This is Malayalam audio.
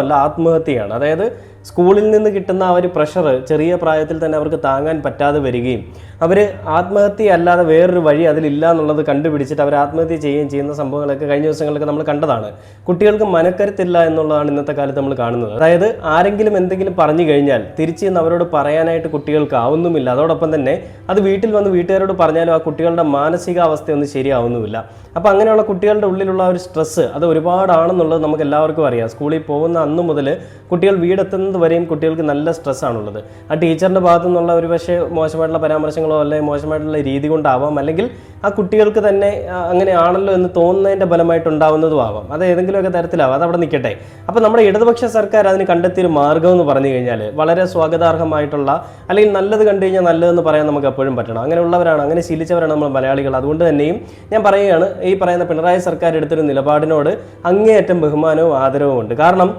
അല്ല, ആത്മഹത്യയാണ്. അതായത് സ്കൂളിൽ നിന്ന് കിട്ടുന്ന ആ ഒരു പ്രഷർ ചെറിയ പ്രായത്തിൽ തന്നെ അവർക്ക് താങ്ങാൻ പറ്റാതെ വരികയും അവർ ആത്മഹത്യ അല്ലാതെ വേറൊരു വഴി അതിലില്ല എന്നുള്ളത് കണ്ടുപിടിച്ചിട്ട് അവർ ആത്മഹത്യ ചെയ്യുകയും ചെയ്യുന്ന സംഭവങ്ങളൊക്കെ കഴിഞ്ഞ ദിവസങ്ങളിലൊക്കെ നമ്മൾ കണ്ടതാണ്. കുട്ടികൾക്ക് മനക്കരുത്തില്ല എന്നുള്ളതാണ് ഇന്നത്തെ കാലത്ത് നമ്മൾ കാണുന്നത്. അതായത് ആരെങ്കിലും എന്തെങ്കിലും പറഞ്ഞു കഴിഞ്ഞാൽ തിരിച്ച് നിന്ന് അവരോട് പറയാനായിട്ട് കുട്ടികൾക്ക് ആവുന്നുമില്ല. അതോടൊപ്പം തന്നെ അത് വീട്ടിൽ വന്ന് വീട്ടുകാരോട് പറഞ്ഞാലും ആ കുട്ടികളുടെ മാനസികാവസ്ഥയൊന്നും ശരിയാവുന്നുമില്ല. അപ്പോൾ അങ്ങനെയുള്ള കുട്ടികളുടെ ഉള്ളിലുള്ള ഒരു സ്ട്രെസ്സ് അത് ഒരുപാടാണെന്നുള്ളത് നമുക്ക് എല്ലാവർക്കും അറിയാം. സ്കൂളിൽ പോകുന്ന അന്നു മുതൽ കുട്ടികൾ വീടെത്തുന്നത് വരെയും കുട്ടികൾക്ക് നല്ല സ്ട്രെസ്സാണുള്ളത്. ആ ടീച്ചറിൻ്റെ ഭാഗത്തു നിന്നുള്ള ഒരു പക്ഷേ മോശമായിട്ടുള്ള പരാമർശങ്ങളോ അല്ലെങ്കിൽ മോശമായിട്ടുള്ള രീതി കൊണ്ടാവാം, അല്ലെങ്കിൽ ആ കുട്ടികൾക്ക് തന്നെ അങ്ങനെയാണല്ലോ എന്ന് തോന്നുന്നതിൻ്റെ ഫലമായിട്ടുണ്ടാവുന്നതും ആവാം. അത് ഏതെങ്കിലുമൊക്കെ തരത്തിലാവാം, അതവിടെ നിൽക്കട്ടെ. അപ്പോൾ നമ്മുടെ ഇടതുപക്ഷ സർക്കാർ അതിന് കണ്ടെത്തിയൊരു മാർഗ്ഗം എന്ന് പറഞ്ഞു കഴിഞ്ഞാൽ വളരെ സ്വാഗതാർഹമായിട്ടുള്ള, അല്ലെങ്കിൽ നല്ലത് കണ്ടു കഴിഞ്ഞാൽ നല്ലതെന്ന് പറയാൻ നമുക്ക് എപ്പോഴും പറ്റണം. അങ്ങനെയുള്ളവരാണ്, അങ്ങനെ ശീലിച്ചവരാണ് നമ്മൾ മലയാളികൾ. അതുകൊണ്ട് തന്നെയും ഞാൻ പറയുകയാണ്, ഈ പറയുന്ന പിണറായി സർക്കാർ എടുത്തൊരു നിലപാടിനോട് അങ്ങേയറ്റം ബഹുമാനവും ആദരവും ഉണ്ട്. കാരണം